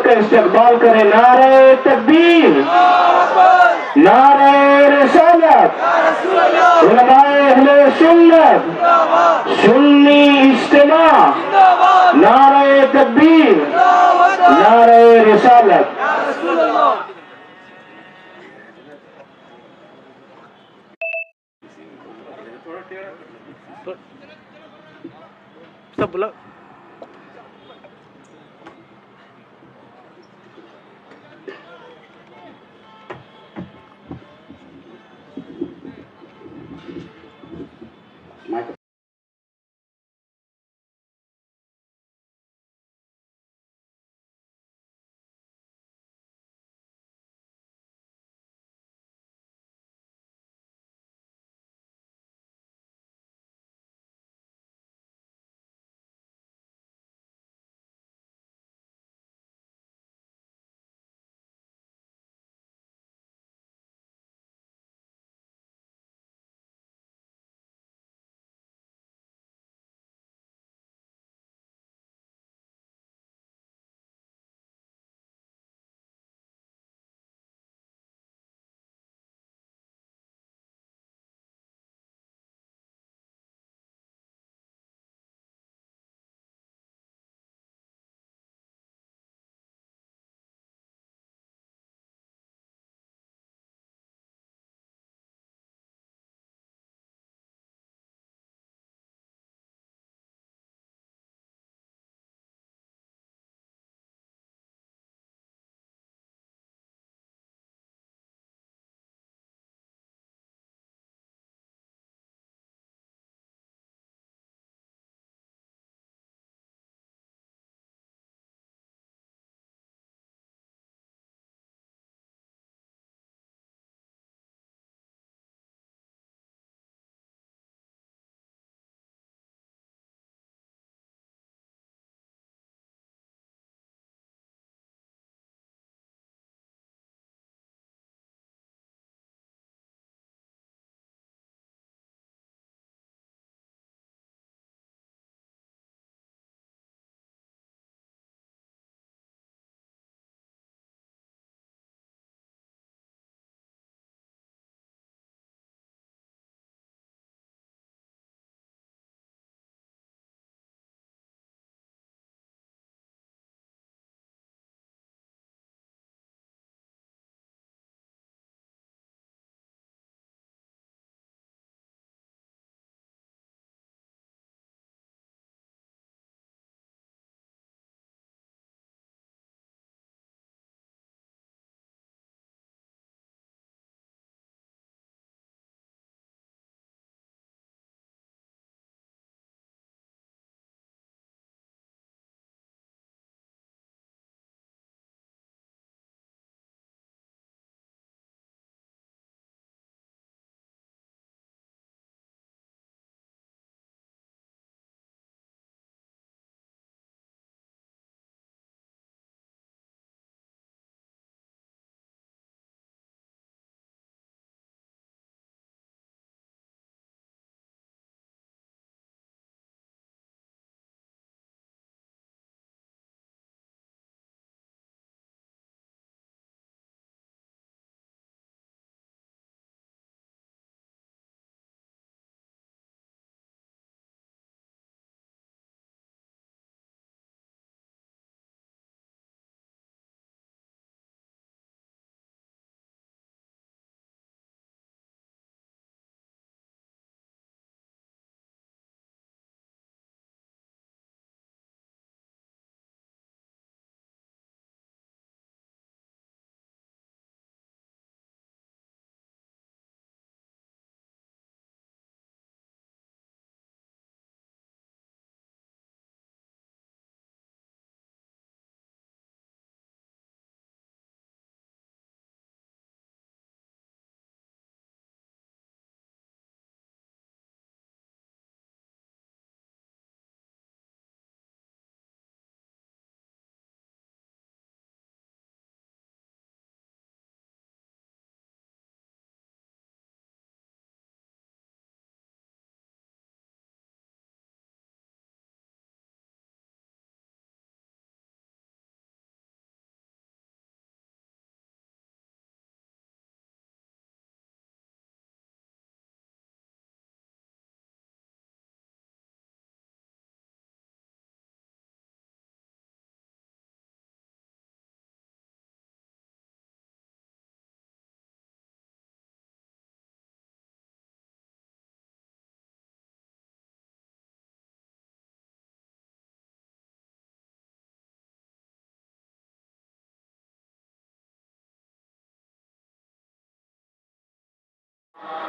کا استقبال کریں۔ نعرہ تکبیر، نعرہ رسالت، علماء اہل سنت، سنی اجتماع، نعرہ تکبیر، نعرہ رسالت۔ سب بلا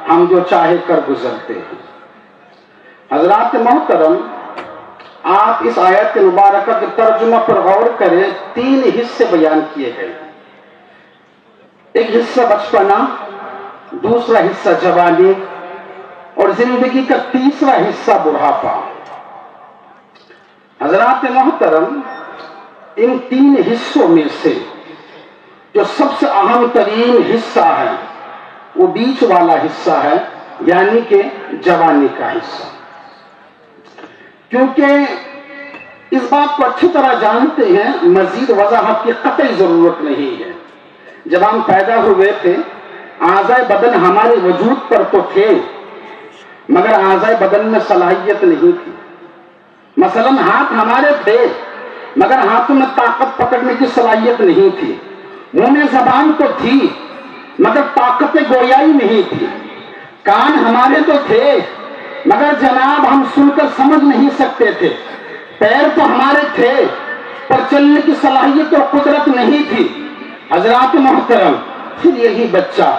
ہم جو چاہے کر گزرتے ہیں۔ حضرات محترم، آپ اس آیت مبارکہ کے ترجمہ پر غور کریں، 3 حصے بیان کیے گئے۔ ایک حصہ بچپنا، دوسرا حصہ جوانی، اور زندگی کا تیسرا حصہ بڑھاپا۔ حضرات محترم، ان 3 حصوں میں سے جو سب سے اہم ترین حصہ ہے وہ بیچ والا حصہ ہے، یعنی کہ جوانی کا حصہ۔ کیونکہ اس بات کو اچھی طرح جانتے ہیں، مزید وضاحت کی قطعی ضرورت نہیں ہے۔ جب ہم پیدا ہوئے تھے، اعضائے بدن ہمارے وجود پر تو تھے، مگر اعضائے بدن میں صلاحیت نہیں تھی۔ مثلا ہاتھ ہمارے تھے، مگر ہاتھوں میں طاقت پکڑنے کی صلاحیت نہیں تھی۔ منہ میں زبان تو تھی، مگر طاقت گویائی نہیں تھی۔ کان ہمارے تو تھے، مگر جناب ہم سن کر سمجھ نہیں سکتے تھے۔ پیر تو ہمارے تھے، پر چلنے کی صلاحیت اور قدرت نہیں تھی۔ حضرات محترم، پھر یہی بچہ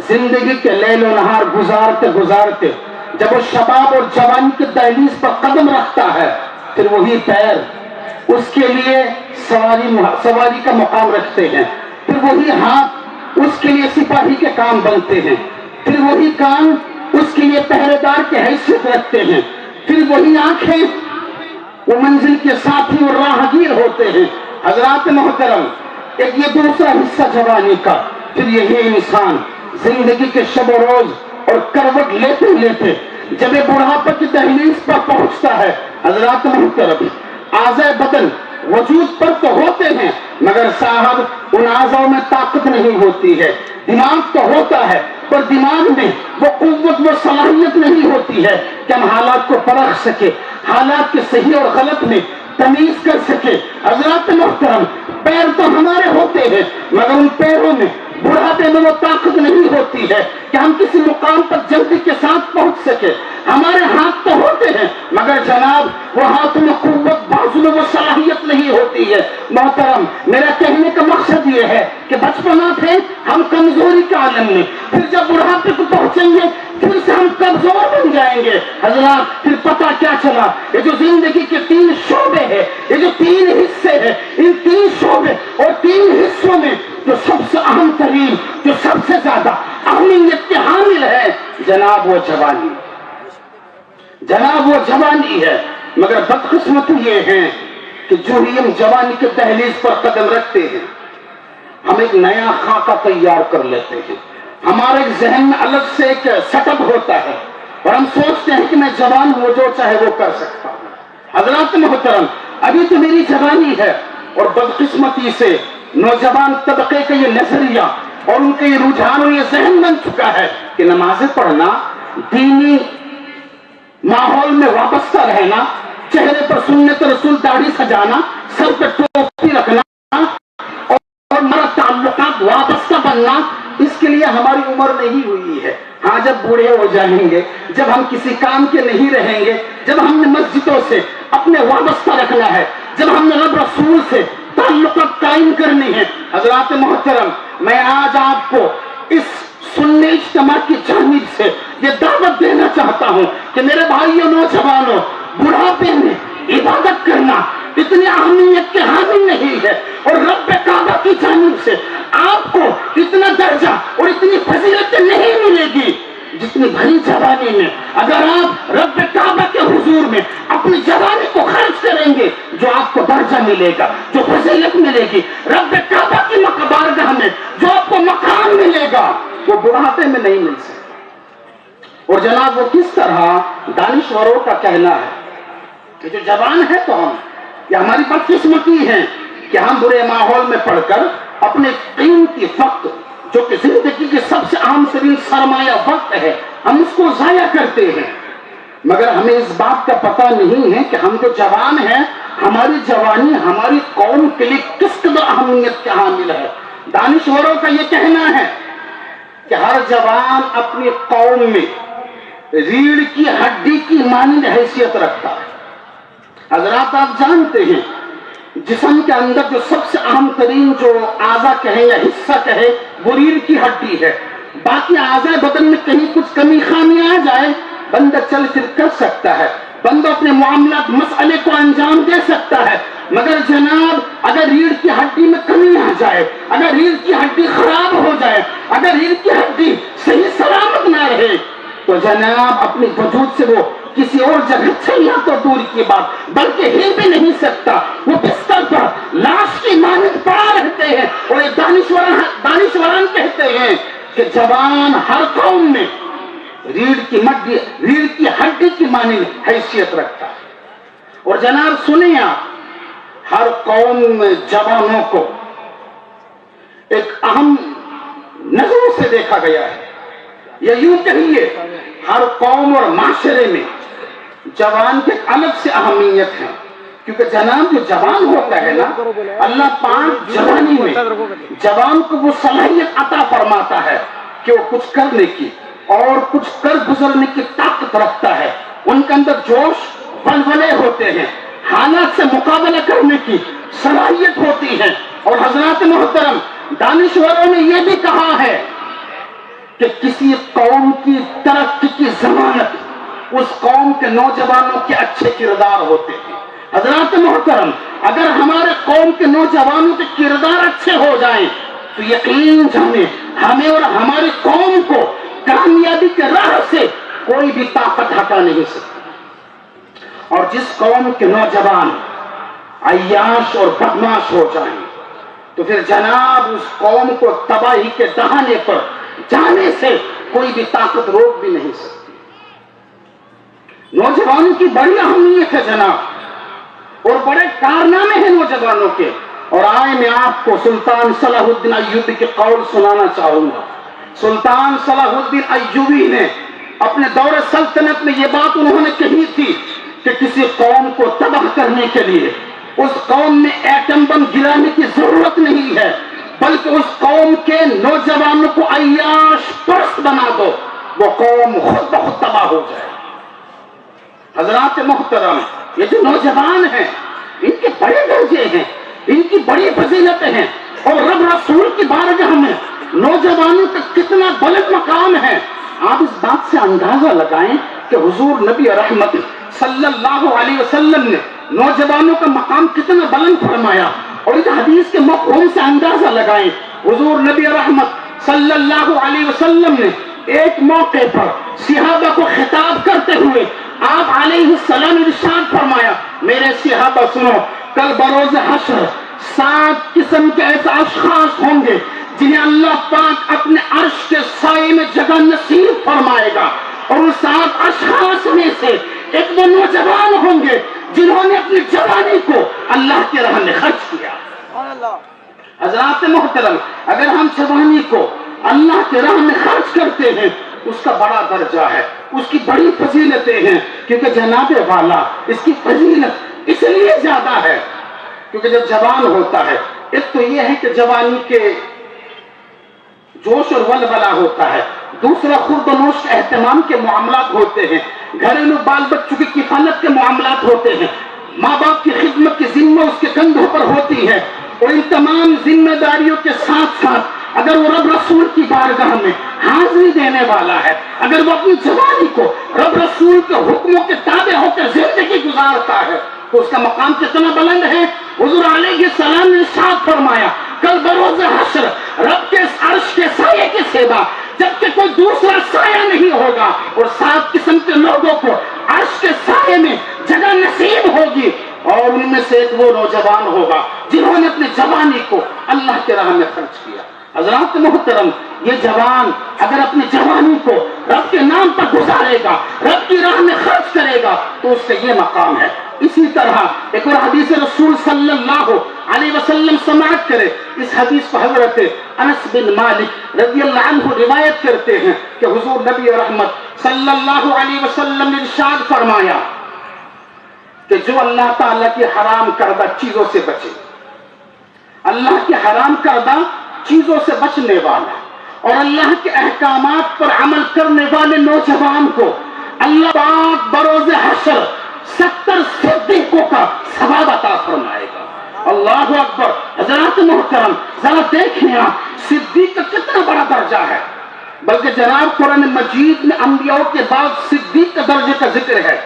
زندگی کے لیل و نہار گزارتے گزارتے جب وہ شباب اور جوانی کی دہلیز پر قدم رکھتا ہے، پھر وہی پیر اس کے لیے سواری کا مقام رکھتے ہیں، پھر وہی ہاتھ اس کے لیے سپاہی کے کام بنتے ہیں، پھر وہی کان اس کے لیے پہرے دار کی حیثیت رکھتے ہیں، پھر وہی آنکھیں وہ منزل کے ساتھی اور راہگیر ہوتے ہیں۔ حضرات محترم، ایک یہ دوسرا حصہ جوانی کا، پھر یہی انسان زندگی کے شب و روز اور کروٹ لیتے لیتے جب یہ بڑھاپے کی دہلیز پر پہنچتا ہے، حضرات محترم، اعضائے بدن وجود پر تو ہوتے ہیں، مگر صاحب ان اعضاؤں میں طاقت نہیں ہوتی ہے۔ دماغ تو ہوتا ہے، پر دماغ میں وہ قوت وہ صلاحیت نہیں ہوتی ہے کہ ہم حالات کو پرکھ سکے، حالات کے صحیح اور غلط میں تمیز کر سکے۔ حضرات محترم، پیر تو ہمارے ہوتے ہیں، مگر ان پیروں میں بڑھاپے میں وہ طاقت نہیں ہوتی ہے کہ ہم کسی مقام پر جلدی کے ساتھ پہنچ سکے۔ ہمارے ہاتھ تو ہوتے ہیں، مگر جناب وہ ہاتھ میں قوت، بازو میں وہ صلاحیت نہیں ہوتی ہے۔ محترم، میرا کہنے کا مقصد یہ ہے کہ بچپنا تھے ہم کمزوری کے عالم میں، پھر جب بڑھاپے کو پہنچیں گے پھر سے ہم کمزور بن جائیں گے۔ حضرات، پھر پتہ کیا چلا، یہ جو زندگی کے 3 شعبے ہیں، یہ جو 3 حصے ہیں، ان 3 شعبے اور 3 حصوں میں جو سب سے اہم ترین، جو سب سے زیادہ اہمیت کے حامل ہے، جناب وہ جوانی، جناب وہ جوانی ہے۔ مگر بدقسمتی یہ ہے کہ جو ہی ہم جوانی کے دہلیز پر قدم رکھتے ہیں، ہم ایک نیا خاکہ تیار کر لیتے ہیں۔ ہمارے ذہن میں الگ سے ایک سیٹ اپ ہوتا ہے اور ہم سوچتے ہیں کہ میں جوان ہوں، جو چاہے وہ کر سکتا ہوں۔ حضرات محترم، ابھی تو میری جوانی ہے، اور بدقسمتی سے نوجوان طبقے کا یہ نظریہ اور ان کے یہ رجحان اور یہ ذہن بن چکا ہے کہ نمازیں پڑھنا، دینی ماحول میں وابستہ رہنا، چہرے پر سنت رسول داڑھی سجانا، سر پہ ٹوپی رکھنا اور ہمارا تعلقات وابستہ بننا، اس کے لیے ہماری عمر نہیں ہوئی ہے۔ ہاں، جب بوڑھے ہو جائیں گے، جب ہم کسی کام کے نہیں رہیں گے، جب ہم نے مسجدوں سے اپنے وابستہ رکھنا ہے، جب ہم نے رب رسول سے تعلقات قائم کرنی ہے۔ حضرات محترم، میں آج آپ کو اس سنی اجتماع کی جانب سے یہ دعوت دینا چاہتا ہوں کہ میرے بھائیوں نوجوانوں، بڑھاپے میں عبادت کرنا اتنی اہمیت کے حامل نہیں ہے، اور رب کعبہ کی جانب سے آپ کو اتنا درجہ اور اتنی فضیلت نہیں ملے گی جتنی بھری جوانی میں اگر آپ رب کعبہ کے حضور میں اپنی جوانی کو خرچ کریں گے، جو آپ کو درجہ ملے گا، جو فضیلت ملے گی رب کعبہ کی بارگاہ میں، جو آپ کو مقام ملے گا، وہ بڑھاپے میں نہیں مل سکتا۔ اور جناب وہ کس طرح؟ دانشوروں کا کہنا ہے کہ جو جوان ہے تو ہم، یہ ہماری بدقسمتی ہے کہ ہم برے ماحول میں پڑھ کر اپنے قیمتی وقت، جو کہ زندگی کی سب سے اہم ترین سرمایہ وقت ہے، ہم اس کو ضائع کرتے ہیں۔ مگر ہمیں اس بات کا پتہ نہیں ہے کہ ہم جو جوان ہیں، ہماری جوانی ہماری قوم کے لیے کس قدر اہمیت کے حامل ہے۔ دانشوروں کا یہ کہنا ہے کہ ہر جوان اپنی قوم میں ریڑھ کی ہڈی کی مانند حیثیت رکھتا ہے۔ حضرات، آپ جانتے ہیں جسم کے اندر جو سب سے اہم ترین جو اعضا کہیں یا حصہ کہیں، وہ ریڑھ کی ہڈی ہے، باقی اعضاء بدن میں کہیں کچھ کمی خامی آ جائے بندہ چل پھر کر سکتا ہے، بندہ اپنے معاملات مسئلے کو انجام دے سکتا ہے، مگر جناب اگر ریڑھ کی ہڈی میں کمی آ جائے، اگر ریڑھ کی ہڈی خراب ہو جائے، اگر ریڑھ کی ہڈی صحیح سلامت نہ رہے تو جناب اپنی وجود سے وہ کسی اور جگہ چلنا تو دور کی بات بلکہ ہل بھی نہیں سکتا، وہ بستر پر لاش کی مانند پڑا رہتے ہیں۔ اور یہ دانشوران کہتے ہیں کہ زبان ہر قوم میں ریڑھ کی ہڈی کی مانند حیثیت رکھتا ہے۔ اور جناب سنیں آپ، ہر قوم میں زبانوں کو ایک اہم نظروں سے دیکھا گیا ہے، یا یوں کہیے ہر قوم اور معاشرے میں زبان کی الگ سے اہمیت ہے، کیونکہ جناب جو زبان ہوتا ہے نا، اللہ پاک زبانی میں زبان کو وہ صلاحیت عطا فرماتا ہے کہ وہ کچھ کرنے کی اور کچھ کر گزرنے کی طاقت رکھتا ہے، ان کے اندر جوش ولولے ہوتے ہیں، حالات سے مقابلہ کرنے کی صلاحیت ہوتی ہے۔ اور حضرات محترم دانشوروں نے یہ بھی کہا ہے کہ کسی قوم کی ترقی کی ضمانت اس قوم کے نوجوانوں کے اچھے کردار ہوتے ہیں۔ حضرات محترم اگر ہمارے قوم کے نوجوانوں کے کردار اچھے ہو جائیں تو یقین جانے ہمیں اور ہماری قوم کو کامیابی کے راہ سے کوئی بھی طاقت ہٹا نہیں سکتی۔ اور جس قوم کے نوجوان عیاش اور بدماش ہو جائیں تو پھر جناب اس قوم کو تباہی کے دہانے پر جانے سے کوئی بھی طاقت روک بھی نہیں سکتی۔ نوجوانوں کی بڑی اہمیت ہے جناب، اور بڑے کارنامے ہیں نوجوانوں کے۔ اور آئے میں آپ کو سلطان صلاح الدین ایوبی کے قول سنانا چاہوں گا۔ سلطان صلاح الدین ایوبی نے اپنے دور سلطنت میں یہ بات انہوں نے کہی تھی کہ کسی قوم کو تباہ کرنے کے لیے اس قوم میں ایٹم بم گرانے کی ضرورت نہیں ہے، بلکہ اس قوم کے نوجوانوں کو عیاش پرست بنا دو، وہ قوم خود بخود تباہ ہو جائے۔ حضرات محترم یہ جو نوجوان ہیں ان کے بڑے درجے ہیں، ان کی بڑی فضیلتیں ہیں، اور رب رسول کی بارگاہ میں نوجوانوں کا کتنا بلند مقام ہے۔ آپ اس بات سے اندازہ لگائیں کہ حضور نبی رحمت صلی اللہ علیہ وسلم نے نوجوانوں کا مقام کتنا بلند فرمایا، اور اس حدیث کے مفہوم سے اندازہ لگائیں۔ حضور نبی رحمت صلی اللہ علیہ وسلم نے ایک موقع پر صحابہ کو خطاب کرتے ہوئے آپ علیہ السلام ارشاد فرمایا، میرے صحابہ سنو، کل بروز حشر 7 قسم کے ایسے اشخاص ہوں گے جنہیں اللہ پاک اپنے عرش کے سائے میں جگہ نصیب فرمائے گا، اور ان 7 اشخاص میں سے ایک وہ نوجوان ہوں گے جنہوں نے اپنی جوانی کو اللہ کی راہ میں خرچ کیا۔ حضرات محترم اگر ہم جوانی کو اللہ کی راہ میں خرچ کرتے ہیں اس کا بڑا درجہ ہے، اس کی بڑی فضیلتیں ہیں، کیونکہ جناب والا اس کی فضیلت اس لیے زیادہ ہے کیونکہ جب جوان ہوتا ہے ایک تو یہ ہے کہ جوانی کے جوش اور ولولہ ہوتا ہے، دوسرا خورد و نوش کے اہتمام کے معاملات ہوتے ہیں، گھریلو بال بچوں کی کفالت کے معاملات ہوتے ہیں، ماں باپ کی خدمت کی ذمہ اس کے کندھوں پر ہوتی ہے، اور ان تمام ذمہ داریوں کے ساتھ ساتھ اگر وہ رب رسول کی بارگاہ میں حاضری دینے والا ہے، اگر وہ اپنی جوانی کو رب رسول کے حکموں کے تابع ہو کر زندگی گزارتا ہے تو اس کا مقام کتنا بلند ہے۔ حضور علیہ السلام نے ارشاد فرمایا، کل بروز حشر رب کے عرش کے سائے کے سوا جبکہ کوئی دوسرا سایہ نہیں ہوگا، اور 7 قسم کے لوگوں کو عرش کے سائے میں جگہ نصیب ہوگی، اور ان میں سے ایک وہ نوجوان ہوگا جنہوں نے اپنی جوانی کو اللہ کے راہ میں خرچ کیا۔ حضرات محترم یہ جوان اگر اپنی جوانی کو رب کے نام پر گزارے گا، رب کی راہ میں خرچ کرے گا تو اس کا یہ مقام ہے۔ اسی طرح ایک اور حدیث رسول صلی اللہ علیہ وسلم سماعت کرے، اس حدیث کو حضرت انس بن مالک رضی اللہ عنہ روایت کرتے ہیں کہ حضور نبی رحمت صلی اللہ علیہ وسلم نے ارشاد فرمایا کہ جو اللہ تعالیٰ کی حرام کردہ چیزوں سے بچے، اللہ کی حرام کردہ چیزوں سے بچنے والا اور اللہ کے احکامات پر عمل کرنے والے نوجوان کو اللہ پاک بروز حشر 70 صدیقوں کا ثواب عطا فرمائے گا۔ اللہ اکبر۔ حضرات محترم ذرا دیکھیں آپ صدیق کا کتنا بڑا درجہ ہے، بلکہ جناب قرآن مجید میں انبیاء کے بعد صدیق کا درجے کا ذکر ہے.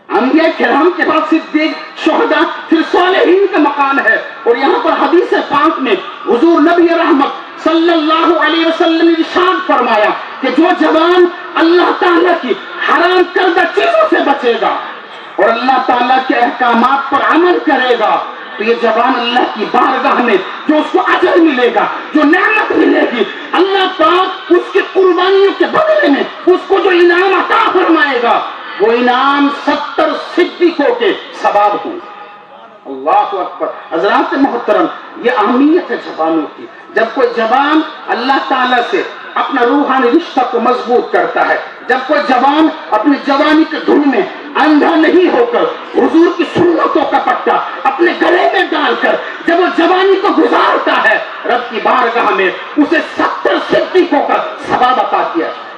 انبیاء کرام کے بعد صدیق، شہداء، پھر صالحین کا مقام ہے. اور یہاں پر حدیث پاک میں حضور نبی رحمت صلی اللہ علیہ وسلم نے ارشاد فرمایا کہ جو جوان اللہ تعالیٰ کی حرام کردہ چیزوں سے بچے گا اور اللہ تعالیٰ کے احکامات پر عمل کرے گا تو یہ جوان اللہ کی بارگاہ میں جو اس کو اجر ملے گا، جو نعمت ملے گی، اللہ پاک اس کی قربانیوں کے بدلے میں اس کو جو انعام عطا فرمائے گا وہ انعام 70 صدیقوں کے ثواب ہوں. اللہ اکبر. حضرات محترم، یہ اہمیت ہے جوانوں کی. جب کوئی جوان اللہ تعالیٰ سے اپنا روحانی رشتہ کو مضبوط کرتا ہے، جب کوئی جوان اپنی جوانی کے دھن میں اندھا نہیں ہو کر حضور کی سنتوں کا پٹا اپنے گلے میں ڈال کر جب وہ جوانی کو گزارتا ہے، رب کی بارگاہ میں اسے 70 صدیقوں کا ثواب عطا کیا جائے.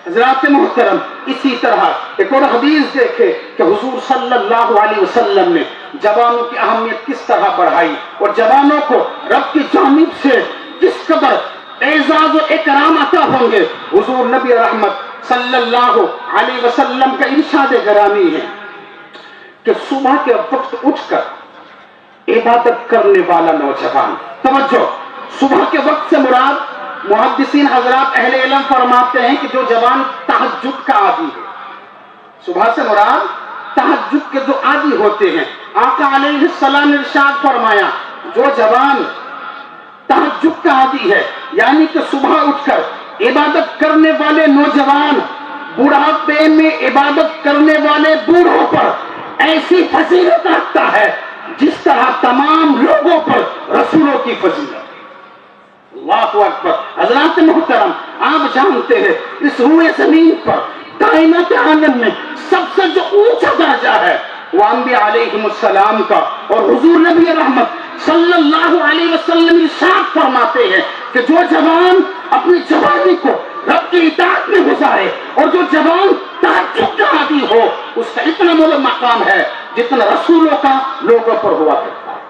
حضرات محترم، اسی طرح ایک اور حدیث دیکھے کہ حضور صلی اللہ علیہ وسلم نے جوانوں کی اہمیت کس طرح بڑھائی اور جوانوں کو رب کی جانب سے کس قدر اعزاز و اکرام عطا ہوں گے. حضور نبی رحمت صلی اللہ علیہ وسلم کا ارشاد گرامی ہے کہ صبح کے وقت اٹھ کر عبادت کرنے والا نوجوان، توجہ، صبح کے وقت سے مراد محدثین حضرات اہل علم فرماتے ہیں کہ جو جوان تہجد کا عادی ہے، صبح سے مراد تہجد کے جو عادی ہوتے ہیں. آقا علیہ السلام نے ارشاد فرمایا جو جوان تہجد کا عادی ہے، یعنی کہ صبح اٹھ کر عبادت کرنے والے نوجوان بڑھاپے میں عبادت کرنے والے بوڑھوں پر ایسی فضیلت رکھتا ہے جس طرح تمام لوگوں پر رسولوں کی فضیلت. اللہ اکبر. حضرات محترم، آپ جانتے ہیں اس روئے زمین پر کائنات عالم میں سب سے جو اونچا درجہ ہے وہ انبیاء علیہم السلام کا. اور حضور نبی رحمت صلی اللہ علیہ وسلم ارشاد فرماتے ہیں کہ جو جوان اپنی جوانی کو رب کی اطاعت میں گزارے اور جو جوان تہجد کا عادی ہو اس کا اتنا بڑا مقام ہے جتنا رسولوں کا لوگوں پر ہوا کرتا ہے.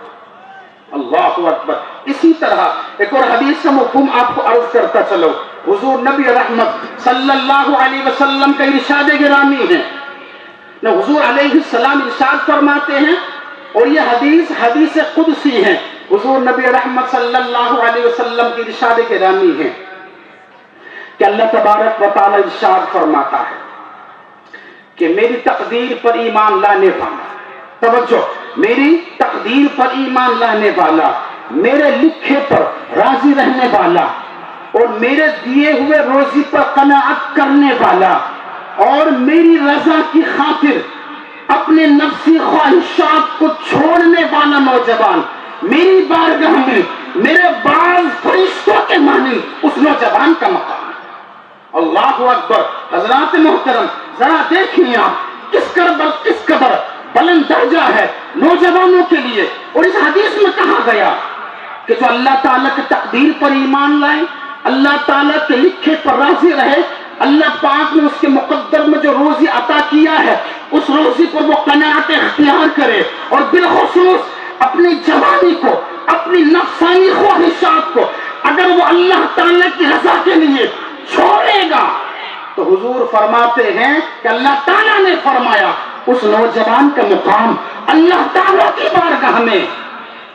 اللہ اکبر. اسی طرح ایک اور حدیث کا مفہوم آپ کو عرض کرتا چلو. حضور نبی رحمت صلی اللہ علیہ وسلم کا ارشاد گرامی ہے. حضور علیہ السلام ارشاد فرماتے ہیں اور یہ حدیث قدسی ہے. حضور نبی رحمت صلی اللہ علیہ وسلم کی ارشاد گرامی ہے کہ اللہ تبارک و تعالی ارشاد فرماتا ہے کہ میری تقدیر پر ایمان لانے والا، توجہ، میری تقدیر پر ایمان لانے والا، میرے لکھے پر راضی رہنے والا اور میرے دیے ہوئے روزی پر قناعت کرنے والا اور میری رضا کی خاطر اپنے نفسی خواہشات کو چھوڑنے والا نوجوان میری بارگاہ میں میرے بعض فرشتوں کے مانند اس نوجوان کا مقام ہے. اللہ اکبر. حضرات محترم، ذرا دیکھیں آپ کس قدر بلند درجہ ہے نوجوانوں کے لیے. اور اس حدیث میں کہا گیا کہ جو اللہ تعالیٰ کی تقدیر پر ایمان لائے، اللہ تعالیٰ کے لکھے پر راضی رہے، اللہ پاک نے اس کے مقدر میں جو روزی عطا کیا ہے اس روزی پر وہ قناعت اختیار کرے اور بالخصوص اپنی جوانی کو، اپنی نفسانی خواہشات کو اگر وہ اللہ تعالیٰ کی رضا کے لیے چھوڑے گا تو حضور فرماتے ہیں کہ اللہ تعالیٰ نے فرمایا اس نوجوان کا مقام اللہ تعالیٰ کی بارگاہ میں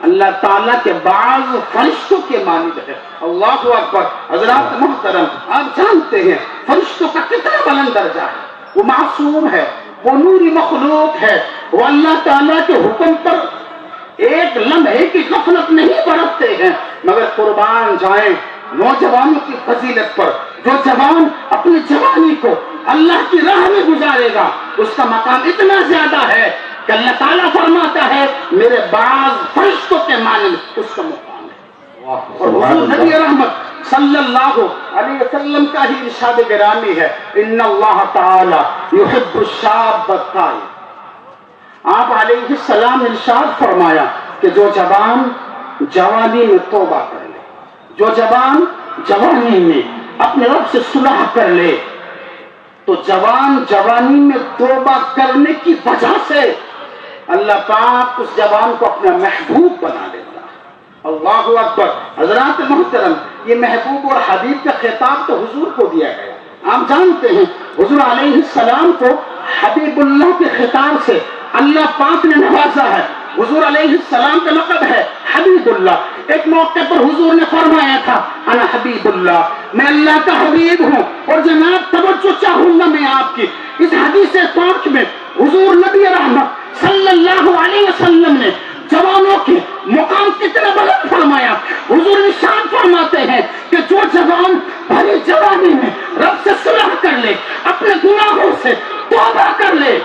اللہ تعالیٰ کے بعض فرشتوں کے مانند ہے. اللہ اکبر. حضرات محترم، آپ جانتے ہیں فرشتوں کا کتنا بلند درجہ ہے. وہ معصوم ہے، وہ نوری مخلوق ہے، وہ اللہ تعالیٰ کے حکم پر ایک لمحے کی غفلت نہیں برتتے ہیں. مگر قربان جائیں نوجوانوں کی فضیلت پر. جو جوان اپنی جوانی کو اللہ کی راہ میں گزارے گا اس کا مقام اتنا زیادہ ہے کہ اللہ تعالیٰ فرماتا ہے میرے بعض فرشتوں کے مانند اس کا مقام ہے. اور حضور نبی رحمت صلی اللہ علیہ وسلم کا ہی ارشاد گرامی ہے ان اللہ تعالی یحب الشاب الطائب. آپ علیہ السلام ارشاد فرمایا کہ جو جوان جوانی میں توبہ کر لے، جو جوان جوانی میں اپنے رب سے صلح کر لے تو جوان جوانی میں توبہ کرنے کی وجہ سے اللہ پاک اس جوان کو اپنا محبوب بنا لیتا ہے. اللہ اکبر. حضرات محترم، یہ محبوب اور حبیب کا خطاب تو حضور کو دیا گیا. آپ جانتے ہیں حضور علیہ السلام کو حبیب اللہ کے خطاب سے اللہ پاک نے نوازا ہے. حضور علیہ السلام کا لقب ہے حبیب اللہ. ایک موقع پر حضور نے فرمایا تھا انا حبیب اللہ, میں اللہ کا حبیب ہوں. اور جناب توجہ چاہوں گا میں آپ کی, اس حدیث پاک میں حضور نبی رحمت صلی اللہ علیہ وسلم نے جوانوں کے مقام کتنا بلند فرمایا. حضور ارشاد فرماتے ہیں کہ جو جوان بھری جوانی میں رب سے صلح کر لے, اپنے گناہوں سے توبہ کر لے,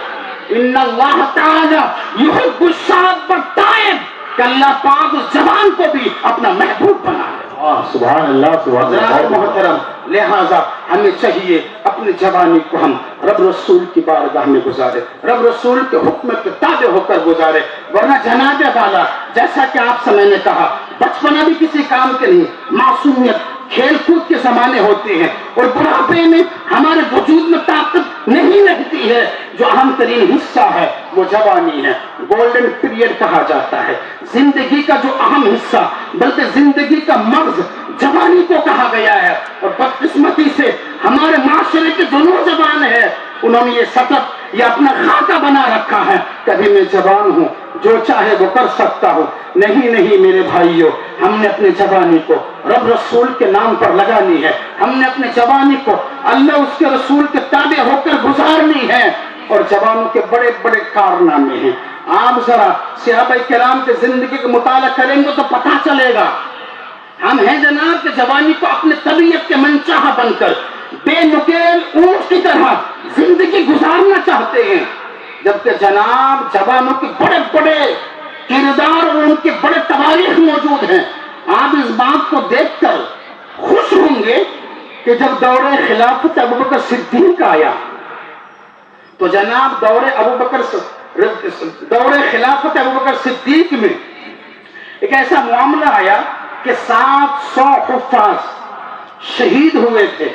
ان اللہ تعالی یحب الشاب التائب, کہ اللہ پاک اس جوان کو بھی اپنا محبوب بنا لے. سبحان اللہ, سبحان حضرات اللہ. محترم, لہذا ہمیں چاہیے اپنی جوانی کو ہم رب رسول کی بارگاہ میں گزارے, رب رسول کے حکم کے تابع ہو کر گزارے. ورنہ جناب والا, جیسا کہ آپ سے میں نے کہا, بچپنا بھی کسی کام کے نہیں, معصومیت کھیل کود کے زمانے ہوتے ہیں, اور بڑھاپے میں ہمارے وجود میں طاقت نہیں رہتی ہے. جو اہم ترین حصہ ہے وہ جوانی ہے. گولڈن پیریڈ کہا جاتا ہے زندگی کا جو اہم حصہ, بلکہ زندگی کا مغز جوانی کو کہا گیا ہے. اور بدقسمتی سے ہمارے معاشرے کے جو نوجوان ہیں, انہوں نے یہ سطح یا اپنا خاکہ بنا رکھا ہے, کبھی میں جوان ہوں, جو چاہے وہ کر سکتا ہوں. نہیں نہیں میرے بھائیوں, ہم نے اپنی جوانی کو رب رسول کے نام پر لگانی ہے. ہم نے اپنی جوانی کو اللہ اس کے رسول کے تابع ہو کر گزارنی ہے. اور جوانوں کے بڑے بڑے کارنامے ہیں. آپ ذرا صحابہ کرام کے زندگی کا مطالعہ کریں گے تو پتہ چلے گا. ہم ہیں جناب کہ جوانی کو اپنے طبیعت کے منچاہا بن کر بے نکیل اونٹ کی طرح زندگی گزارنا چاہتے ہیں, جبکہ جناب جوانوں کے بڑے بڑے کردار اور ان کے بڑے تواریخ موجود ہیں. آپ اس بات کو دیکھ کر خوش ہوں گے کہ جب دور خلافت ابوبکر صدیق آیا تو جناب دور خلافت ابوبکر صدیق میں ایک ایسا معاملہ آیا کہ 700 حفاظ شہید ہوئے تھے.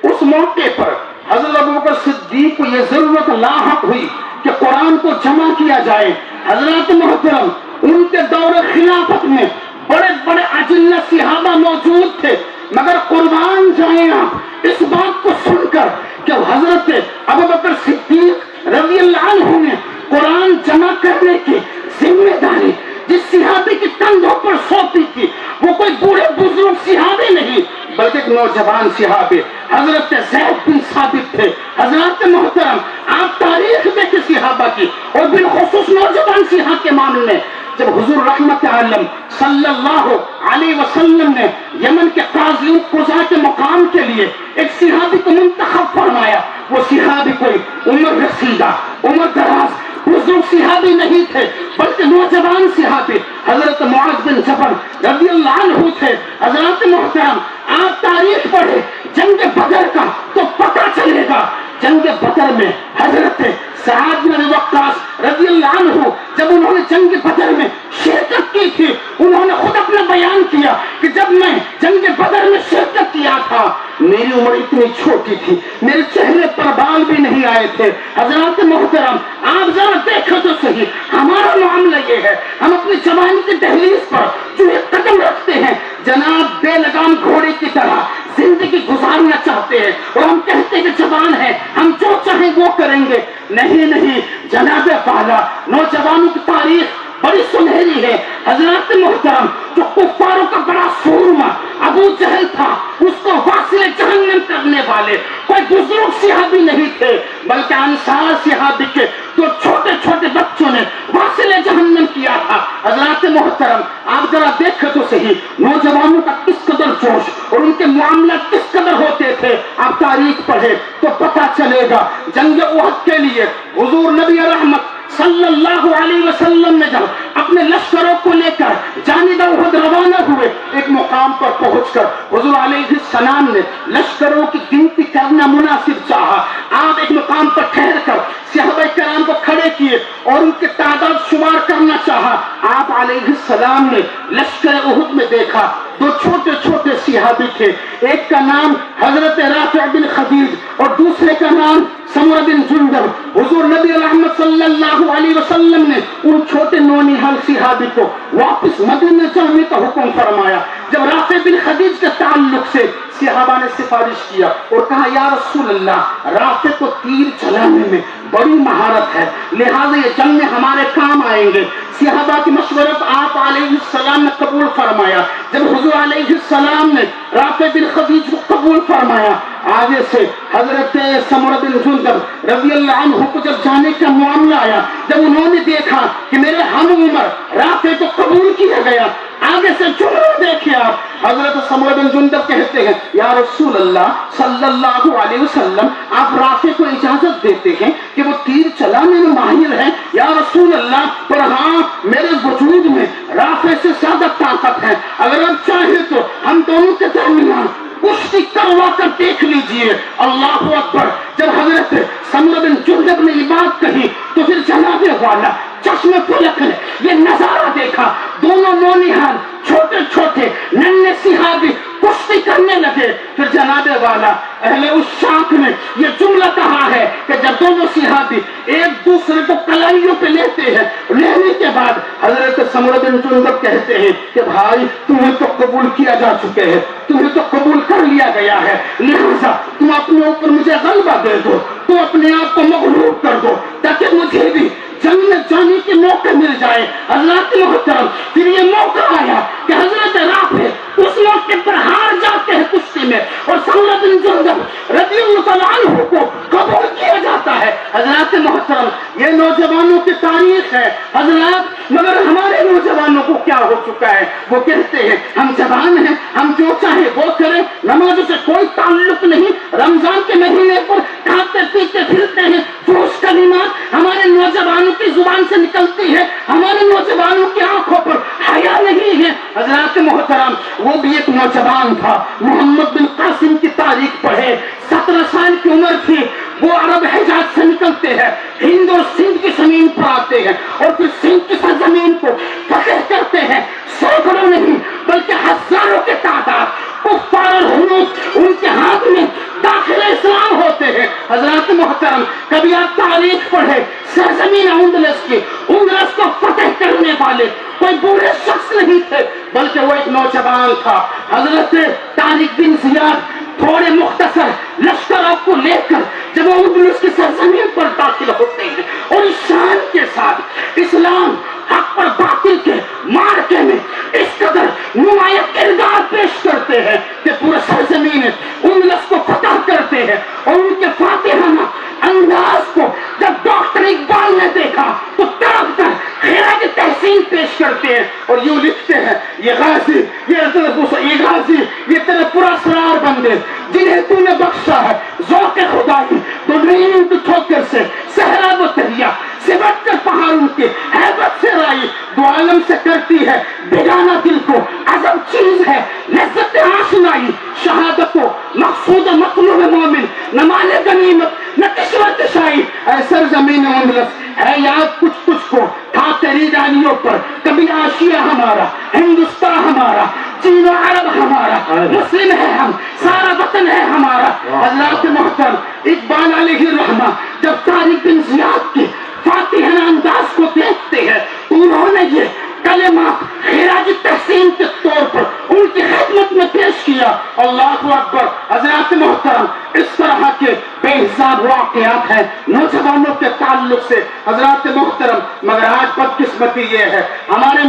اس موقع پر حضرت ابوبکر صدیق کو یہ ضرورت لاحق ہوئی کہ قرآن کو جمع کیا جائے. حضرات محترم, ان کے دور خلافت میں بڑے بڑے اجلہ صحابہ موجود تھے, مگر قربان جائیں آپ اس بات کو سن کر کہ حضرت ابوبکر صدیق رضی اللہ عنہ نے قرآن جمع کرنے کی ذمہ داری جس صحابی کی کندھوں پر سونپی تھی, وہ کوئی بوڑھے بزرگ صحابی نہیں بلکہ ایک نوجوان صحابی حضرت زید بن ثابت تھے. حضرات محترم, آپ تاریخ دیکھیں صحابہ کی, اور بالخصوص نوجوان صحابہ کے معاملے میں. جب حضور رحمت عالم صلی اللہ علیہ وسلم نے یمن کے قاضیوں قضاء کے مقام کے لیے ایک صحابی کو منتخب فرمایا, وہ صحابی کوئی عمر رسیدہ, عمر دراز بزرگ صحابی نہیں تھے بلکہ نوجوان صحابی حضرت معاذ بن جبل رضی اللہ عنہ تھے. حضرات محترم, آپ تاریخ پڑھیں جنگ بدر کا تو پتہ چلے گا. جنگ بدر میں حضرت سعد بن وقاص رضی اللہ عنہ جب انہوں نے جنگ بدر میں شرکت کی تھی, انہوں نے خود اپنا بیان کیا کہ جب میں جنگ بدر میں شرکت کیا تھا میری عمر اتنی چھوٹی تھی, میرے چہرے پر بال بھی نہیں آئے تھے. حضرات محترم, آپ ذرا دیکھو تو صحیح, ہمارا معاملہ یہ ہے, ہم اپنی جوانی کی دہلیز پر جو ایک قدم رکھتے ہیں جناب بے لگام گھوڑے کی طرح زندگی گزارنا چاہتے ہیں, اور ہم کہتے ہیں کہ جوان ہے ہم جو چاہیں وہ کریں گے. نہیں نہیں جناب والا, نوجوانوں کی تاریخ بڑی سنہری ہے. حضرات محترم, جو کفاروں کا بڑا سورما ابو جہل تھا, اس کو واصل جہنم کرنے والے کوئی بزرگ صحابی نہیں تھے بلکہ انصار صحابی کے جو چھوٹے چھوٹے بچوں نے واصل جہنم کیا تھا. حضرات محترم, آپ ذرا دیکھیں تو صحیح نوجوانوں کا کس قدر جوش اور ان کے معاملات کس قدر ہوتے تھے. آپ تاریخ پڑھیں تو پتہ چلے گا. جنگ احد کے لیے حضور نبی رحمت صلی اللہ علیہ وسلم نے جب اپنے لشکروں کو لے کر جانب احد روانہ ہوئے, ایک مقام پر پہنچ کر حضور علیہ السلام نے لشکروں کی گنتی کرنا مناسب چاہا. آپ ایک مقام پر ٹھہر کر صحابہ کرام کو کھڑے کیے اور ان کی تعداد شمار کرنا چاہا. آپ علیہ السلام نے لشکر احد میں دیکھا دو چھوٹے چھوٹے صحابی تھے, ایک کا نام حضرت رافع بن خدیج اور دوسرے کا نام سمرہ بن جندب. حضور نبی رحمت صلی اللہ علیہ وسلم نے ان چھوٹے نونہال صحابی کو واپس مدینے جانے کا حکم فرمایا. جب رافع رافع بن خدیج کے تعلق سے صحابہ نے سفارش کیا اور کہا یا رسول اللہ رافع کو تیر چلانے میں بڑی مہارت ہے، لہٰذا یہ جنگ میں ہمارے کام آئیں گے۔ صحابہ کی مشورت آپ علیہ السلام نے قبول فرمایا۔ جب حضور علیہ السلام نے رافع بن خدیج کو قبول فرمایا، آگے سے حضرت سمرہ بن جندب رضی اللہ عنہ کو جب جانے کا معاملہ آیا، جب انہوں نے دیکھا کہ میرے ہم عمر رافع کو قبول کیا گیا، آگے سے جملہ دیکھیں آپ، حضرت سمرہ بن جندب کہتے ہیں یا رسول اللہ صلی اللہ علیہ وسلم آپ رافع کو اجازت دیتے ہیں کہ وہ تیر چلانے میں ماہر ہے؟ یا رسول اللہ پر ہاں میرے وجود میں رافع سے زیادہ طاقت ہے، اگر آپ چاہیں تو ہم دونوں کے درمیان کشتی کروا کر دیکھ لیجئے۔ اللہ اکبر۔ جب حضرت سمرہ بن جندب نے یہ بات کہی تو پھر جناب والا چشم پلک نے یہ نظارہ دیکھا، دونوں نونہال چھوٹے چھوٹے ننھے صحابی کشتی کرنے لگے۔ پھر جناب والا اہل الشاق نے یہ جملہ کہا ہے کہ جب دونوں صحابی ایک دوسرے کو کلائیوں پہ لیتے ہیں، لینے کے بعد حضرت سمرہ بن جندب کہتے ہیں کہ بھائی تمہیں تو قبول کیا جا چکے ہیں، تمہیں تو قبول کر لیا گیا ہے، لہذا تم اپنے اوپر مجھے غلبہ دے دو، تم اپنے آپ کو مغلوب کر دو تاکہ مجھے بھی جنگ میں جانے کے موقع مل جائے۔ حضرات محترم پھر یہ موقع آیا کہ حضرت رافع اس موقع پر ہار جاتے ہیں کشتی میں، اور سمرہ بن جندب رضی اللہ تعالیٰ عنہ کو قبول کیا جاتا ہے۔ حضرات محترم یہ نوجوانوں کی تاریخ ہے حضرات، مگر ہمارے نوجوانوں کو کیا ہو چکا ہے؟ وہ کہتے ہیں ہم جوان ہیں، ہم جو چاہے وہ کریں، نمازوں سے کوئی تعلق نہیں، رمضان کے مہینے پر کھاتے پیتے پھرتے ہیں، جوش کلمات ہمارے نوجوانوں کی زبان سے نکلتی ہے، ہمارے نوجوانوں کی آنکھوں پر حیا نہیں ہے۔ حضرات محترم وہ بھی ایک نوجوان تھا، محمد بن قاسم کی تاریخ پڑھے، 17 سال کی عمر تھی، وہ عرب حجاز سے نکلتے ہیں، ہند اور سندھ کی زمین پر آتے ہیں اور پھر سندھ کی سرزمین کو فتح کرتے ہیں۔ سینکڑوں نہیں بلکہ ہزاروں کے تعداد کفار اور ہنود ان کے ہاتھ میں داخل اسلام ہوتے ہیں۔ حضرات محترم کبھی آپ تاریخ پڑھے سرزمین اندلس کی، اندلس کو فتح کرنے والے کوئی بوڑھے شخص نہیں تھے بلکہ وہ ایک نوجوان تھا، حضرت طارق بن زیاد۔ تھوڑے مختصر لشکروں کو لے کر جب وہ اندلس کی سرزمین پر داخل ہوتے ہیں اور اس شان کے ساتھ اسلام حق پر باطل کے مارکے میں اس قدر نمایاں کردار پیش کرتے ہیں کہ پورا سرزمین اندلس کو فتح کرتے ہیں، اور ان کے فاتحانہ انداز کو جب ڈاکٹر اقبال نے دیکھا تو تڑپ کر خراج تحسین پیش کرتے ہیں اور یوں لکھتے ہیں یہ غازی، یہ غازی، یہ تیرے پراسرار بندے جنہیں تو نے بخشا ہے ذوق خدائی، تو نہیں تو ٹھوکر سے صحرا و دریا سے بٹ کر پہاڑ ان کے ہیبت سے رائی، دو عالم سے کرتی ہے بیگانہ دل کو عزم چیز ہے لذت آشنائی، شہادت و مقصود و مطلوب مومن نہ مال غنیمت نہ کشور کشائی۔ اے سرزمین اندلس ہے یاد کچھ کچھ کو تھا تیری ڈالیوں پر، کبھی آشیا ہمارا، ہندوستان ہمارا، چین و عرب ہمارا، مسلم ہے ہم، سارا وطن ہے ہمارا۔ حضرات محترم اقبال علیہ الرحمہ جب طارق بن زیاد کے فاتحانہ انداز کو دیکھتے ہیں تو انہوں نے یہ کلمات خراج تحسین کے طور پر ان کی خدمت میں پیش کیا۔ اللہ اکبر۔ حضرات محترم اس طرح کے بے حساب واقعات ہیں نوجوانوں کے تعلق سے حضرات محترم، مگر آج بدقسمتی یہ ہے ہمارے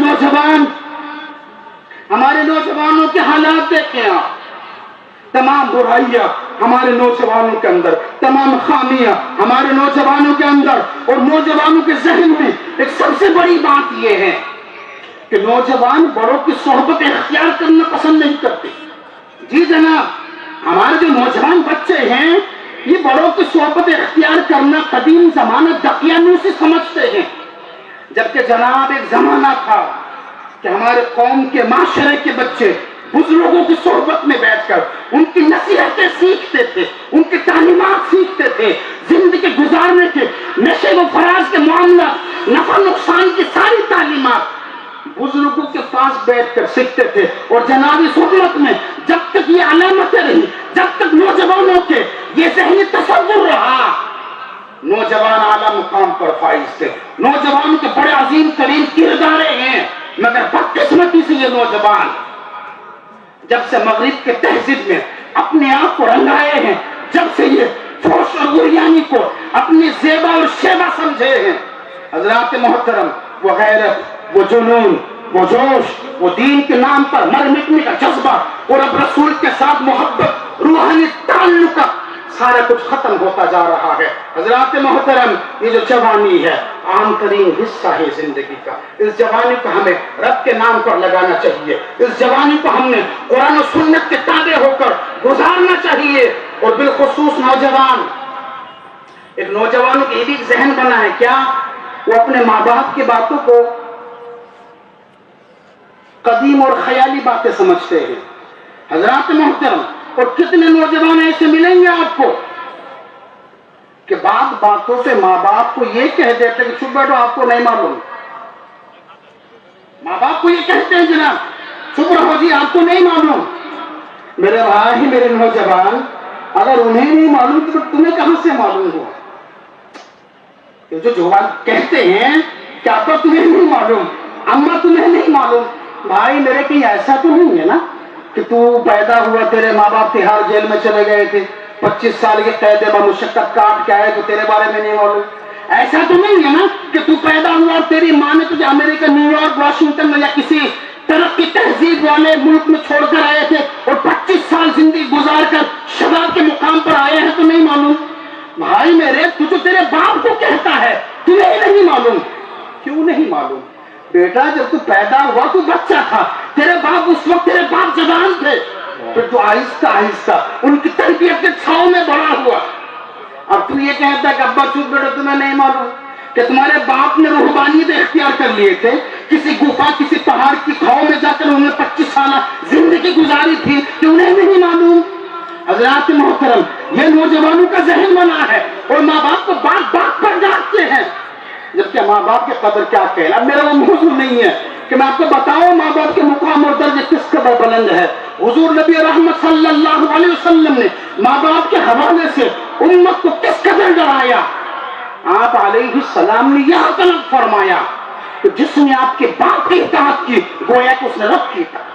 نوجوانوں کے حالات دیکھیں آپ، تمام برائیاں ہمارے نوجوانوں کے اندر، تمام خامیاں ہمارے نوجوانوں کے اندر، اور نوجوانوں کے ذہن میں ایک سب سے بڑی بات یہ ہے کہ نوجوان بڑوں کی صحبت اختیار کرنا پسند نہیں کرتے۔ جی جناب، ہمارے جو نوجوان بچے ہیں یہ بڑوں کی صحبت اختیار کرنا قدیم زمانہ دقیانوسی سمجھتے ہیں، جبکہ جناب ایک زمانہ تھا کہ ہمارے قوم کے معاشرے کے بچے بزرگوں کی صحبت میں بیٹھ کر ان کی نصیحتیں سیکھتے تھے، ان کی تعلیمات سیکھتے تھے، زندگی گزارنے کے نشے و فراز کے معاملات، نفع نقصان کی ساری تعلیمات بزرگوں کے پاس بیٹھ کر سیکھتے تھے۔ اور جناب اس حکومت میں جب تک یہ علامتیں رہی، جب تک نوجوانوں کے یہ ذہنی تصور رہا، نوجوان اعلیٰ مقام پر فائز تھے، نوجوان کے بڑے عظیم ترین کرداریں ہیں، مگر بدقسمتی سے یہ نوجوان جب سے مغرب کے تہذیب میں اپنے آپ کو رنگائے ہیں، جب سے یہ فوش اور غریانی کو اپنی زیبا اور شیبہ سمجھے ہیں، حضرات محترم، وہ غیرت، وہ جنون، وہ جوش، وہ دین کے نام پر مر مٹنے کا جذبہ اور اب رسول کے ساتھ محبت، روحانی تعلقات، سارا کچھ ختم ہوتا جا رہا ہے۔ حضرات محترم، یہ جو جوانی ہے عام ترین حصہ ہے زندگی کا، اس جوانی کو ہمیں رب کے نام پر لگانا چاہیے، اس جوانی کو ہم نے قرآن و سنت کے تابع ہو کر گزارنا چاہیے۔ اور بالخصوص نوجوان، ایک نوجوانوں کی بھی ذہن بنا ہے کیا وہ اپنے ماں باپ کی باتوں کو قدیم اور خیالی باتیں سمجھتے ہیں۔ حضرات محترم، اور کتنے نوجوان ایسے ملیں گے آپ کو کہ باتوں سے ماں باپ کو یہ کہہ دیتے کہ چپ بیٹھو، آپ کو نہیں معلوم۔ ماں باپ کو یہ کہتے ہیں جناب چپ رہو جی، آپ کو نہیں معلوم۔ میرے بھائی، میرے نوجوان، اگر انہیں نہیں معلوم تو تمہیں کہاں سے معلوم ہوا؟ یہ جو جوان کہتے ہیں کہ آپ کو تمہیں نہیں معلوم، اماں تمہیں نہیں معلوم، بھائی میرے کہیں ایسا تو نہیں ہے نا کہ تو پیدا ہوا تیرے ماں باپ تہاڑ جیل میں چلے گئے تھے، 25 سال کے قید بمشقت کاٹ کے آئے تو تیرے بارے میں نہیں معلوم؟ ایسا تو نہیں ہے نا کہ تو پیدا ہوا اور تیری ماں نے تجھے امریکہ، نیو یارک، واشنگٹن میں یا کسی ترقی تہذیب والے ملک میں چھوڑ کر آئے تھے اور 25 سال زندگی گزار کر شباب کے مقام پر آئے ہیں تو نہیں معلوم؟ بھائی میرے، تو جو تیرے باپ کو کہتا ہے تمہیں نہیں معلوم۔ کیوں نہیں معلوم؟ بیٹا جب تو پیدا ہوا تو بچہ تھا، تیرے باپ اس وقت تیرے باپ جوان تھے، پھر تو آہستہ آہستہ ان کی تربیت کے چھاؤں میں بڑا ہوا۔ اب تو یہ کہتا ہے کہ ابا چپ بیٹا، تمہیں نہیں معلوم کہ تمہارے باپ نے روحانیت اختیار کر لیے تھے، کسی گفا، کسی پہاڑ کی کھاؤں میں جا کر انہوں نے 25 سالہ زندگی گزاری تھی کہ انہیں نہیں معلوم؟ حضرات محترم، یہ نوجوانوں کا ذہن بنا ہے اور ماں باپ کو بات بات پر ڈانٹتے ہیں، جبکہ ماں باپ کی قدر کیا کہنا۔ اب میرا وہ موضوع نہیں ہے کہ میں آپ کو بتاؤں ماں باپ کے مقام اور درجے کس قدر بلند ہے۔ حضور نبی رحمت صلی اللہ علیہ وسلم نے ماں باپ کے حوالے سے امت کو کس قدر ڈرایا۔ آپ علیہ السلام نے یہ طلب فرمایا کہ جس نے آپ کے باپ کی اطاعت کی گویا کہ اس نے رب کی اطاعت،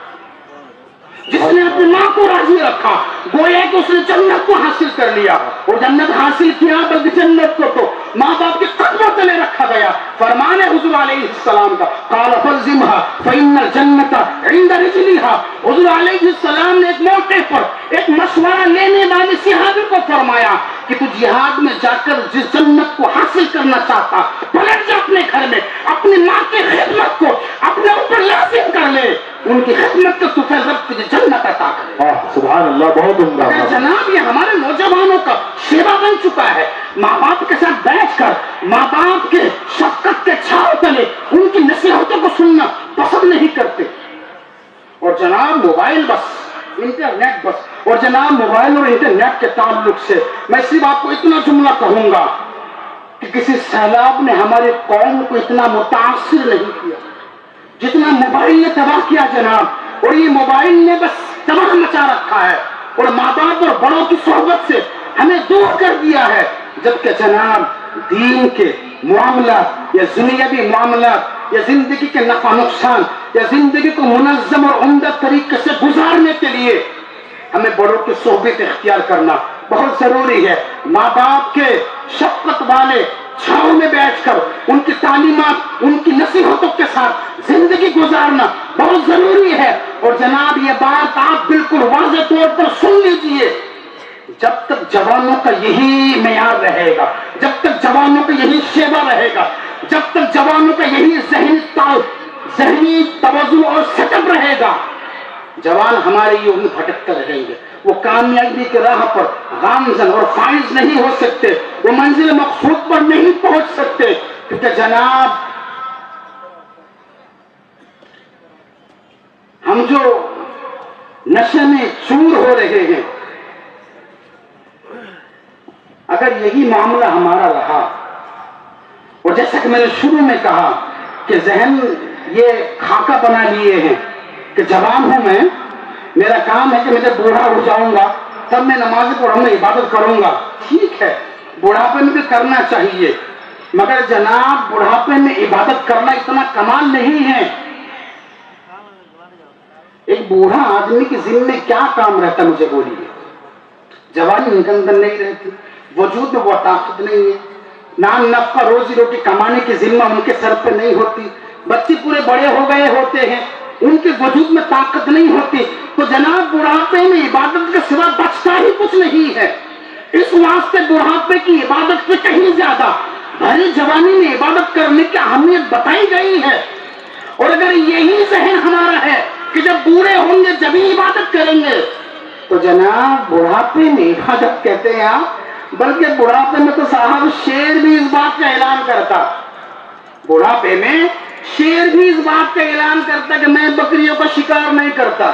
جس نے اپنی ماں کو راضی رکھا گویا کہ اس نے جنت کو حاصل کر لیا، اور جنت حاصل کیا بلکہ جنت کو تو ماں باپ کے قدموں تلے رکھا گیا۔ فرمان ہے حضور علیہ السلام کا، قال فالزمها فإن الجنة عند رجلها۔ حضور علیہ السلام نے ایک موقع پر ایک مشورہ لینے والے صحابی کو فرمایا کہ تو جہاد میں جا کر جس جنت کو حاصل کرنا چاہتا، پلٹ جا اپنے گھر میں، اپنی ماں کی خدمت کو اپنے اوپر لازم کر لے، ان کی خدمت کا تو رب تجھے جنت عطا کرے۔ سبحان اللہ، بہت عمدہ۔ جناب یہ ہمارے نوجوانوں کا شیوا بن چکا ہے، ماں باپ کے ساتھ بیٹھ کر ماں باپ کے شفقت کے چھاؤ تلے ان کی نصیحتوں کو سننا پسند نہیں کرتے، اور جناب موبائل بس، انٹرنیٹ بس، اور جناب موبائل اور انٹرنیٹ کے تعلق سے میں صرف آپ کو اتنا جملہ کہوں گا کہ کسی سیلاب نے ہماری قوم کو اتنا متاثر نہیں کیا جتنا موبائل نے تباہ کیا جناب، اور یہ موبائل نے بس تباہ مچا رکھا ہے اور ماں باپ اور بڑوں کی صحبت سے ہمیں دور کر دیا ہے، جبکہ جناب دین کے معاملات یا دنیاوی معاملات یا زندگی کے نفع نقصان یا زندگی کو منظم اور عمدہ طریقے سے گزارنے کے لیے ہمیں بڑوں کی صحبت اختیار کرنا بہت ضروری ہے۔ ماں باپ کے شفقت والے چھاؤں میں بیٹھ کر ان کی تعلیمات، ان کی نصیحتوں کے ساتھ زندگی گزارنا بہت ضروری ہے۔ اور جناب یہ بات آپ بالکل واضح طور پر سن لیجئے، جب تک جوانوں کا یہی معیار رہے گا، جب تک جوانوں کا یہی شیوا رہے گا، جب تک جوانوں کا یہی ذہنی توازن اور سیٹ اپ رہے گا، جوان ہمارے یوں ہی بھٹکتے رہیں گے، وہ کامیابی کی راہ پر گامزن اور فائز نہیں ہو سکتے، وہ منزل مقصود پر نہیں پہنچ سکتے، کیونکہ جناب ہم جو نشے میں چور ہو رہے ہیں، اگر یہی معاملہ ہمارا رہا، اور جیسا کہ میں نے شروع میں کہا کہ ذہن یہ خاکہ بنا لیے ہیں کہ جوان ہوں میں، میرا کام ہے کہ میں جب بوڑھا ہو جاؤں گا تب میں نماز پڑھوں گا، عبادت کروں گا، ٹھیک ہے بڑھاپے میں بھی کرنا چاہیے، مگر جناب بڑھاپے میں عبادت کرنا اتنا کمال نہیں ہے۔ ایک بوڑھا آدمی کے ذمہ میں کیا کام رہتا مجھے بولیے؟ جوانی ان کے اندر نہیں رہتی، وجود میں وہ طاقت نہیں ہے، نام نفع روزی روٹی کمانے کی ذمہ ان کے سر پہ نہیں ہوتی، بچے پورے بڑے ہو گئے ہوتے ہیں، ان کے وجود میں طاقت نہیں ہوتی، تو جناب بڑھاپے میں عبادت کے سوا بچتا ہی کچھ نہیں ہے۔ اس واسطے بڑھاپے کی عبادت سے کہیں زیادہ بھری جوانی میں عبادت کرنے کی اہمیت بتائی گئی ہے۔ اور اگر یہی ذہن ہمارا ہے کہ جب بوڑھے ہوں گے جب ہی عبادت کریں گے، تو جناب بڑھاپے میں عبادت کہتے ہیں آپ، بلکہ بڑھاپے میں تو صاحب شیر بھی اس بات کا اعلان کرتا، بڑھاپے میں شیر بھی اس بات کا اعلان کرتا کہ میں بکریوں کا شکار نہیں کرتا،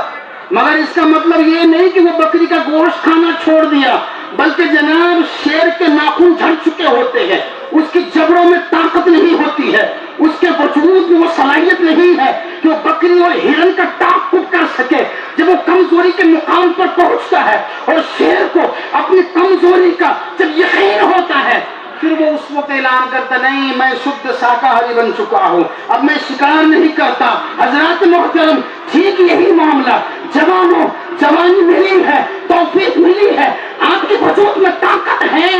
مگر اس کا مطلب یہ نہیں کہ وہ بکری کا گوشت کھانا چھوڑ دیا، بلکہ جناب شیر کے ناخن جھڑ چکے ہوتے ہیں، اس کی جبڑوں میں طاقت نہیں ہوتی ہے، اس کے وجود میں وہ صلاحیت نہیں ہے کہ وہ بکری اور ہرن کا ٹاپ کٹ کر سکے۔ جب وہ کمزوری کے مقام پر پہنچتا ہے اور شیر کو اپنی کمزوری کا جب یقین ہوتا ہے، پھر وہ اس وقت اعلان کرتا نہیں میں شدھ شاکاہاری بن چکا ہوں، اب میں شکار نہیں کرتا۔ حضرات محترم، ٹھیک یہی معاملہ جوانوں، جوانی ملی ہے، توفیق ملی ہے، آپ کے وجود میں طاقت ہے،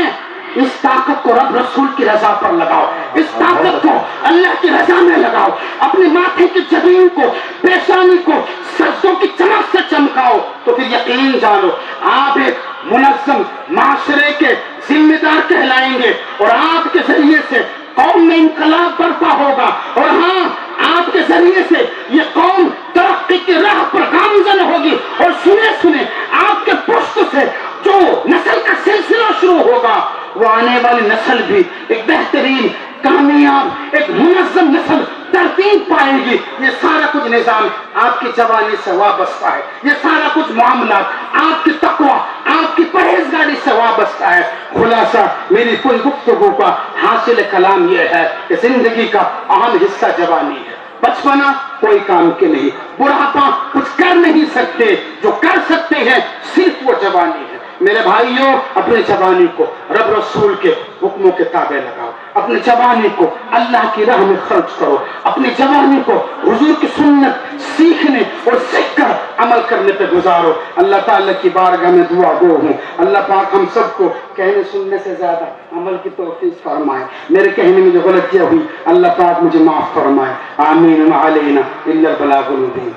اس طاقت کو رب رسول کی رضا پر لگاؤ، اس طاقت کو اللہ کی رضا میں لگاؤ، اپنے ماتھے کی جبین کو، پیشانی کو سجدوں کی چمک سے چمکاؤ، تو پھر یقین جانو آپ ایک منظم معاشرے کے ذمہ دار کہلائیں گے، اور آپ کے ذریعے سے قوم میں انقلاب برپا ہوگا، اور ہاں آپ کے ذریعے سے یہ قوم ترقی کی راہ پر گامزن ہوگی، اور سنے سنے آپ کے پشت سے جو نسل کا سلسلہ شروع ہوگا وہ آنے والی نسل بھی ایک بہترین کامیاب ایک منظم نسل ترتیب پائے گی۔ یہ سارا کچھ نظام آپ کی جوانی سے وابستہ ہے، یہ سارا کچھ معاملات آپ کی تقوی، آپ کی پرہیزگاری سے وابستہ ہے۔ خلاصہ میری کوئی گفتگو کا حاصل کلام یہ ہے کہ زندگی کا اہم حصہ جوانی ہے، بچپنا کوئی کام کے نہیں، بڑھاپا کچھ کر نہیں سکتے، جو کر سکتے ہیں صرف وہ جوانی ہے۔ میرے بھائیوں، اپنے جوانی کو رب رسول کے حکموں کے تابع لگاؤ، اپنی جوانی کو اللہ کی راہ میں خرچ کرو، اپنی جوانی کو حضور کی سنت سیکھنے اور سیکھ کر عمل کرنے پہ گزارو۔ اللہ تعالیٰ کی بارگاہ میں دعا گو ہوں، اللہ پاک ہم سب کو کہنے سننے سے زیادہ عمل کی توفیق فرمائے، میرے کہنے میں جو غلطیاں ہوئی اللہ پاک مجھے معاف فرمائے، آمین علینا الا البلاغ المبین۔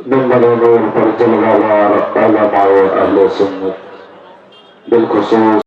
نمبر نور پر جلوہ علماء اہل سنت بالخصوص